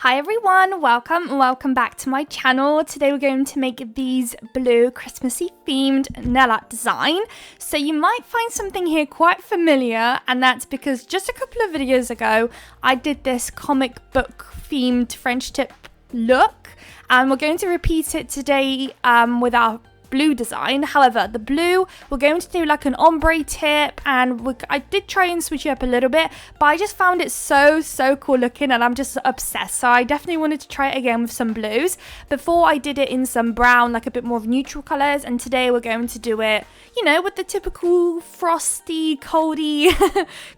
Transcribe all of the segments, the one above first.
Hi everyone, welcome back to my channel. Today we're going to make these blue Christmassy themed nail art design. So you might find something here quite familiar, and that's because just a couple of videos ago I did this comic book themed French tip look, and we're going to repeat it today with our blue design. However, the blue, we're going to do like an ombre tip, and I did try and switch it up a little bit, but I just found it so cool looking and I'm just obsessed. So I definitely wanted to try it again with some blues. Before I did it in some brown, like a bit more of neutral colors, and today we're going to do it, you know, with the typical frosty, coldy,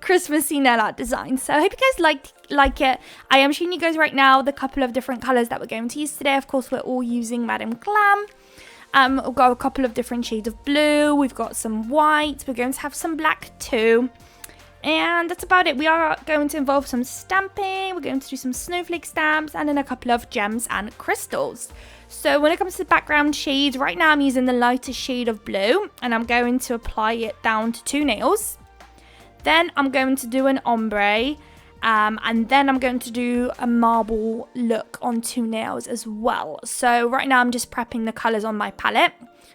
Christmassy nail art design. So I hope you guys like it. I am showing you guys right now the couple of different colors that we're going to use today. Of course, we're all using Madame Glam. We've got a couple of different shades of blue, we've got some white, we're going to have some black too, and that's about it. We are going to involve some stamping, we're going to do some snowflake stamps, and then a couple of gems and crystals. So when it comes to the background shades, right now I'm using the lighter shade of blue, and I'm going to apply it down to 2 nails. Then I'm going to do an ombre, and then I'm going to do a marble look on 2 nails as well. So right now I'm just prepping the colours on my palette.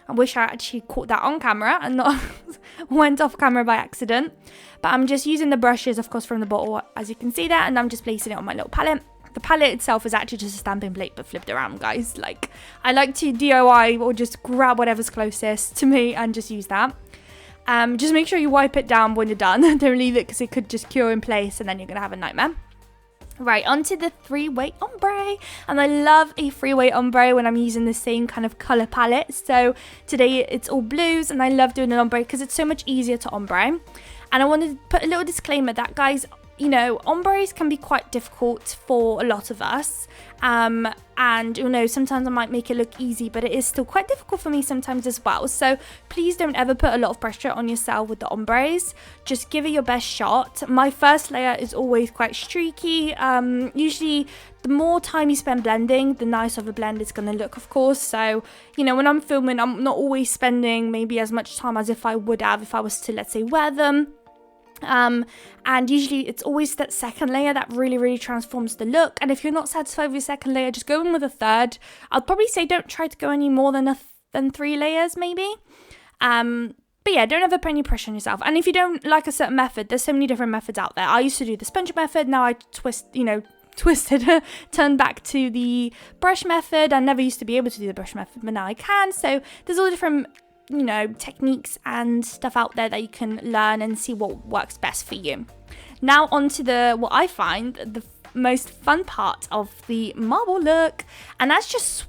I wish I actually caught that on camera and not went off camera by accident. But I'm just using the brushes, of course, from the bottle, as you can see there, and I'm just placing it on my little palette. The palette itself is actually just a stamping plate but flipped around, guys. Like, I like to DIY or just grab whatever's closest to me and just use that. Just make sure you wipe it down when you're done. Don't leave it because it could just cure in place and then you're going to have a nightmare. Right, onto the 3-way ombre. And I love a 3-way ombre when I'm using the same kind of colour palette. So today it's all blues, and I love doing an ombre because it's so much easier to ombre. And I wanted to put a little disclaimer that, guys, you know, ombres can be quite difficult for a lot of us. And, you know, sometimes I might make it look easy, but it is still quite difficult for me sometimes as well. So please don't ever put a lot of pressure on yourself with the ombres. Just give it your best shot. My first layer is always quite streaky. Usually the more time you spend blending, the nicer of a blend it's going to look, of course. So, you know, when I'm filming, I'm not always spending maybe as much time as if I would have if I was to, let's say, wear them. And usually it's always that second layer that really transforms the look. And if you're not satisfied with your second layer, just go in with a third. I'd probably say don't try to go any more than 3 layers maybe. But yeah, don't ever put any pressure on yourself. And if you don't like a certain method, there's so many different methods out there. I used to do the sponge method. Now I turned back to the brush method. I never used to be able to do the brush method, but now I can. So there's all different, you know, techniques and stuff out there that you can learn and see what works best for you. Now onto what I find the most fun part of the marble look, and that's just,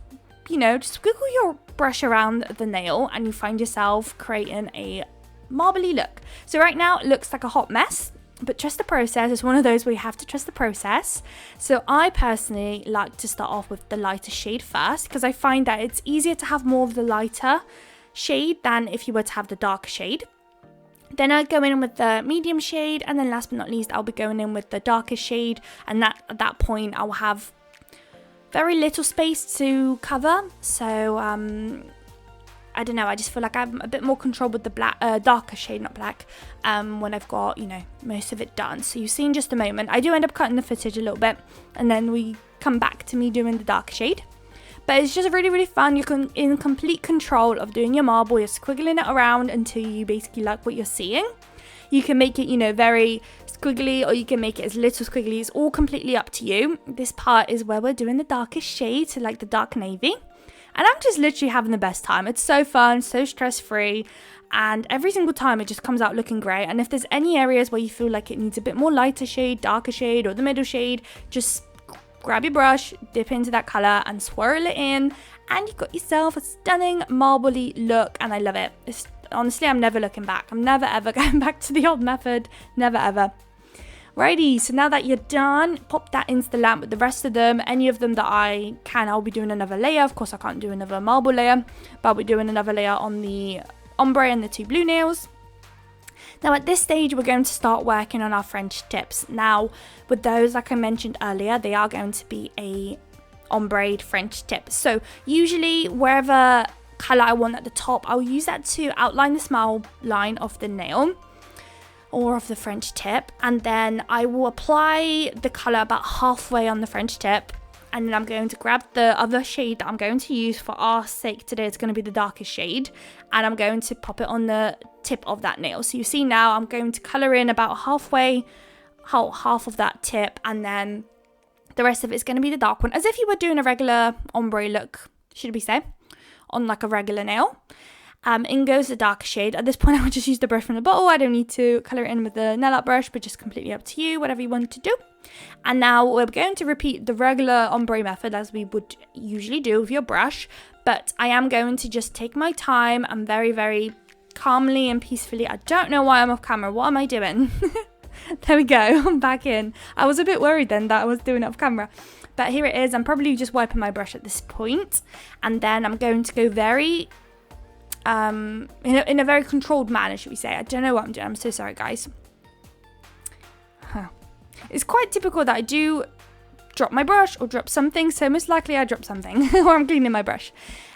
you know, just wiggle your brush around the nail and you find yourself creating a marbly look. So right now it looks like a hot mess, but trust the process. It's one of those where you have to trust the process. So I personally like to start off with the lighter shade first, because I find that it's easier to have more of the lighter shade than if you were to have the darker shade. Then I go in with the medium shade, and then last but not least I'll be going in with the darker shade, and at that point I'll have very little space to cover. So I don't know, I just feel like I'm a bit more control with the darker shade, not black, when I've got, you know, most of it done. So you see in just a moment, I do end up cutting the footage a little bit, and then we come back to me doing the darker shade. But it's just really fun. You're in complete control of doing your marble. You're squiggling it around until you basically like what you're seeing. You can make it, you know, very squiggly, or you can make it as little squiggly. It's all completely up to you. This part is where we're doing the darkest shade, so like the dark navy. And I'm just literally having the best time. It's so fun, so stress-free. And every single time it just comes out looking great. And if there's any areas where you feel like it needs a bit more lighter shade, darker shade, or the middle shade, just grab your brush, dip into that colour and swirl it in, and you've got yourself a stunning marbly look, and I love it. Honestly, I'm never looking back. I'm never ever going back to the old method. Never ever. Righty, so now that you're done, pop that into the lamp with the rest of them. Any of them that I can, I'll be doing another layer. Of course, I can't do another marble layer, but I'll be doing another layer on the ombre and the 2 blue nails. Now at this stage we're going to start working on our French tips. Now with those, like I mentioned earlier, they are going to be a ombre French tip. So usually wherever colour I want at the top, I'll use that to outline the smile line of the nail or of the French tip, and then I will apply the colour about halfway on the French tip, and then I'm going to grab the other shade that I'm going to use for our sake today. It's going to be the darkest shade, and I'm going to pop it on the tip of that nail. So you see now I'm going to colour in about half of that tip, and then the rest of it is going to be the dark one, as if you were doing a regular ombre look, should we say, on like a regular nail. In goes the darker shade. At this point I would just use the brush from the bottle. I don't need to colour it in with the nail art brush, but just completely up to you, whatever you want to do. And now we're going to repeat the regular ombre method as we would usually do with your brush, but I am going to just take my time and very, very calmly and peacefully. I don't know why I'm off camera. What am I doing? There we go. I'm back in. I was a bit worried then that I was doing it off camera, but here it is. I'm probably just wiping my brush at this point, and then I'm going to go very in a very controlled manner, should we say. I don't know what I'm doing. I'm so sorry, guys. It's quite typical that I do drop my brush or drop something, so most likely I drop something or I'm cleaning my brush.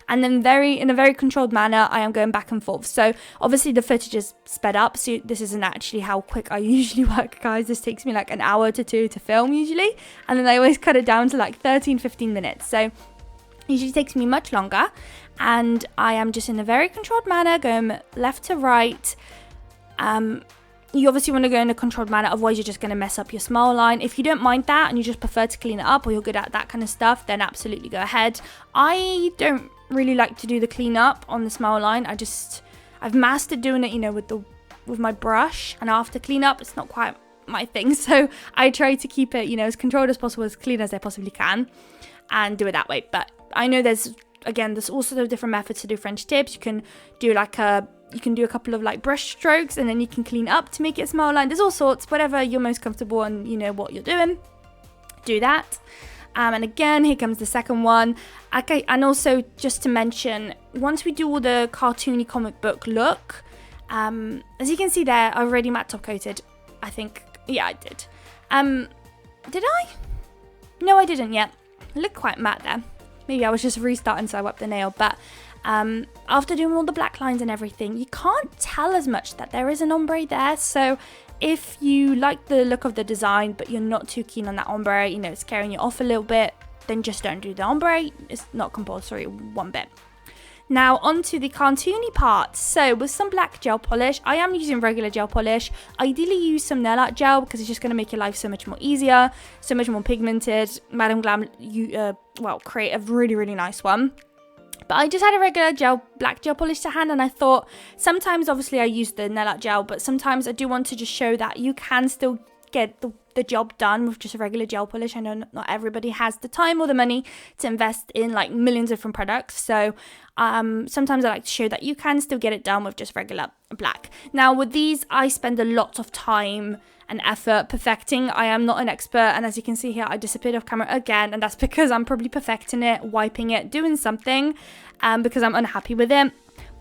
And then in a very controlled manner, I am going back and forth. So obviously the footage is sped up, so this isn't actually how quick I usually work, guys. This takes me like an hour to 2 to film usually, and then I always cut it down to like 13-15 minutes. So usually takes me much longer, and I am just in a very controlled manner going left to right. You obviously want to go in a controlled manner, otherwise you're just going to mess up your smile line. If you don't mind that and you just prefer to clean it up, or you're good at that kind of stuff, then absolutely go ahead. I don't really like to do the clean up on the smile line. I've mastered doing it, you know, with my brush, and after clean up it's not quite my thing, so I try to keep it, you know, as controlled as possible, as clean as I possibly can, and do it that way. But I know there's all sorts of different methods to do French tips. You can do a couple of like brush strokes, and then you can clean up to make it smile line. There's all sorts, whatever you're most comfortable and you know what you're doing, do that. And again, here comes the second one. Okay, and also just to mention, once we do all the cartoony comic book look, as you can see there, I already matte top coated. I think, yeah, I did. Did I? No, I didn't yet. I look quite matte there. Maybe I was just restarting, so I wiped the nail. But after doing all the black lines and everything, you can't tell as much that there is an ombre there. So if you like the look of the design, but you're not too keen on that ombre, you know, it's scaring you off a little bit, then just don't do the ombre. It's not compulsory one bit. Now onto the cartoony part. So with some black gel polish, I am using regular gel polish. Ideally use some nail art gel, because it's just going to make your life so much more easier, so much more pigmented. Madame Glam, create a really, really nice one. But I just had a regular black gel polish to hand, and I thought sometimes obviously I use the nail art gel, but sometimes I do want to just show that you can still get the job done with just a regular gel polish. I know not everybody has the time or the money to invest in like millions of different products, so sometimes I like to show that you can still get it done with just regular black. Now with these, I spend a lot of time and effort perfecting. I am not an expert, and as you can see here, I disappeared off camera again, and that's because I'm probably perfecting it, wiping it, doing something, because I'm unhappy with it.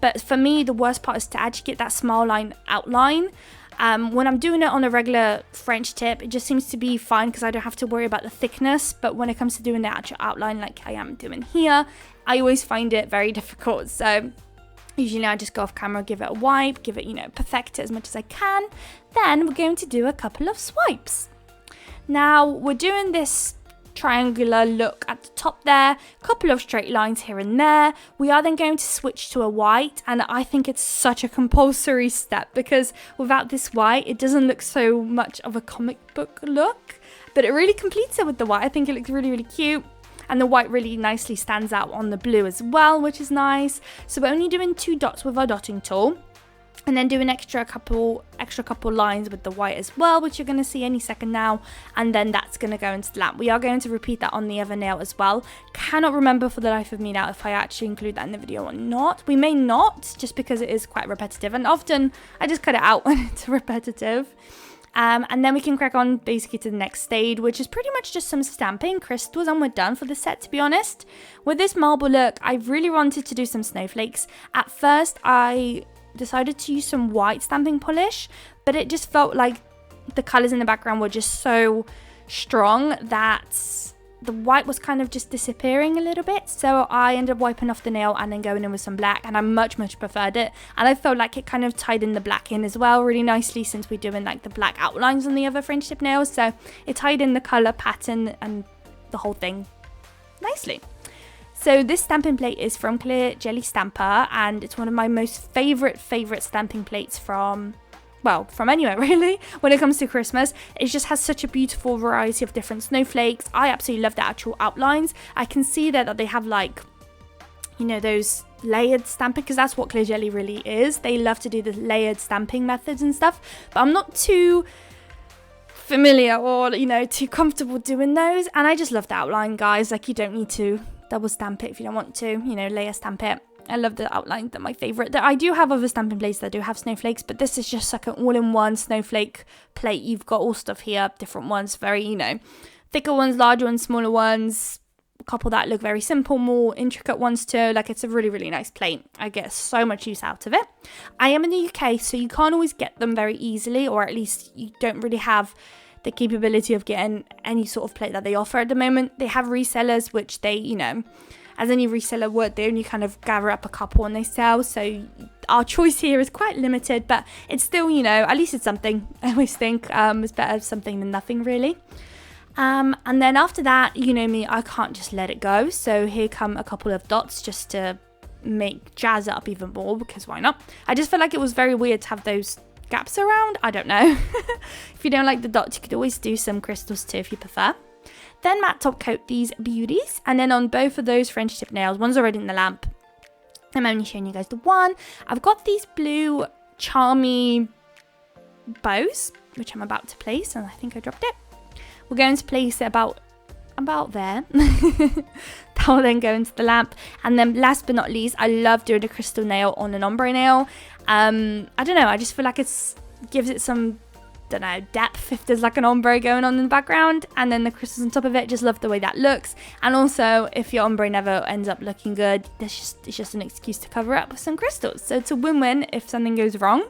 But for me, the worst part is to actually get that smile line outline. When I'm doing it on a regular French tip, it just seems to be fine because I don't have to worry about the thickness. But when it comes to doing the actual outline like I am doing here, I always find it very difficult. So usually I just go off camera, give it a wipe, give it, you know, perfect it as much as I can. Then we're going to do a couple of swipes. Now we're doing this triangular look at the top there, a couple of straight lines here and there. We are then going to switch to a white, and I think it's such a compulsory step because without this white it doesn't look so much of a comic book look, but it really completes it with the white. I think it looks really, really cute, and the white really nicely stands out on the blue as well, which is nice. So we're only doing 2 dots with our dotting tool, and then do an extra couple lines with the white as well, which you're going to see any second now, and then that's going to go into the lamp. We are going to repeat that on the other nail as well. Cannot remember for the life of me now if I actually include that in the video or not. We may not, just because it is quite repetitive, and often I just cut it out when it's repetitive. And then we can crack on basically to the next stage, which is pretty much just some stamping crystals, and we're done for the set, to be honest. With this marble look, I really wanted to do some snowflakes. At first I decided to use some white stamping polish, but it just felt like the colors in the background were just so strong that the white was kind of just disappearing a little bit. So I ended up wiping off the nail and then going in with some black, and I much preferred it, and I felt like it kind of tied in the black in as well really nicely, since we're doing like the black outlines on the other French tip nails. So it tied in the color pattern and the whole thing nicely. So this stamping plate is from Clear Jelly Stamper, and it's one of my most favorite stamping plates from anywhere really when it comes to Christmas. It just has such a beautiful variety of different snowflakes. I absolutely love the actual outlines. I can see there that they have like, you know, those layered stamping, because that's what Clear Jelly really is. They love to do the layered stamping methods and stuff, but I'm not too familiar or, you know, too comfortable doing those. And I just love the outline, guys. Like, you don't need to double stamp it if you don't want to, you know, layer stamp it. I love the outline. They're my favorite. I do have other stamping plates that do have snowflakes, but this is just like an all-in-one snowflake plate. You've got all stuff here, different ones, very, you know, thicker ones, larger ones, smaller ones, a couple that look very simple, more intricate ones too. Like, it's a really, really nice plate. I get so much use out of it. I am in the UK, so you can't always get them very easily, or at least you don't really have the capability of getting any sort of plate that they offer at the moment. They have resellers, which they, you know, as any reseller would, they only kind of gather up a couple and they sell. So our choice here is quite limited, but it's still, you know, at least it's something. I always think it's better something than nothing, really. And then after that, you know me, I can't just let it go. So here come a couple of dots just to jazz it up even more, because why not? I just feel like it was very weird to have those gaps around. I don't know. If you don't like the dots, you could always do some crystals too if you prefer. Then matte top coat these beauties, and then on both of those French tip nails, one's already in the lamp. I'm only showing you guys the one. I've got these blue charmy bows, which I'm about to place, and I think I dropped it. We're going to place it about there. That will then go into the lamp. And then last but not least, I love doing a crystal nail on an ombre nail. I don't know, I just feel like it gives it some, don't know, depth if there's like an ombre going on in the background, and then the crystals on top of it. Just love the way that looks. And also, if your ombre never ends up looking good, it's just an excuse to cover up with some crystals. So it's a win-win if something goes wrong.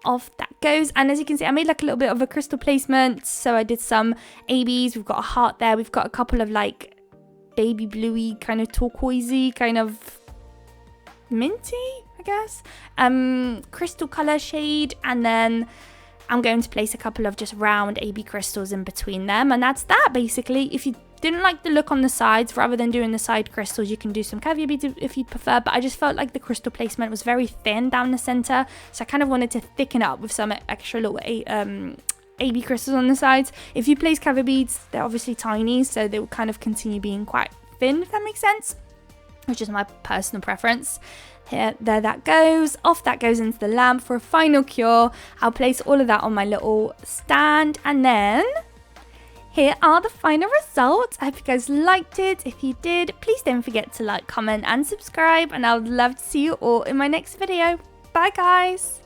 Off that goes. And as you can see, I made like a little bit of a crystal placement. So I did some ABs. We've got a heart there. We've got a couple of like baby bluey, kind of turquoisey, kind of minty, I guess, crystal color shade. And then I'm going to place a couple of just round AB crystals in between them, and that's that basically. If you didn't like the look on the sides, rather than doing the side crystals, you can do some caviar beads if you'd prefer, but I just felt like the crystal placement was very thin down the center, so I kind of wanted to thicken it up with some extra little AB crystals on the sides. If you place caviar beads, they're obviously tiny, so they will kind of continue being quite thin, if that makes sense, which is my personal preference. Here, there that goes. Off that goes into the lamp for a final cure. I'll place all of that on my little stand, and then here are the final results. I hope you guys liked it. If you did, please don't forget to like, comment and subscribe, and I would love to see you all in my next video. Bye guys.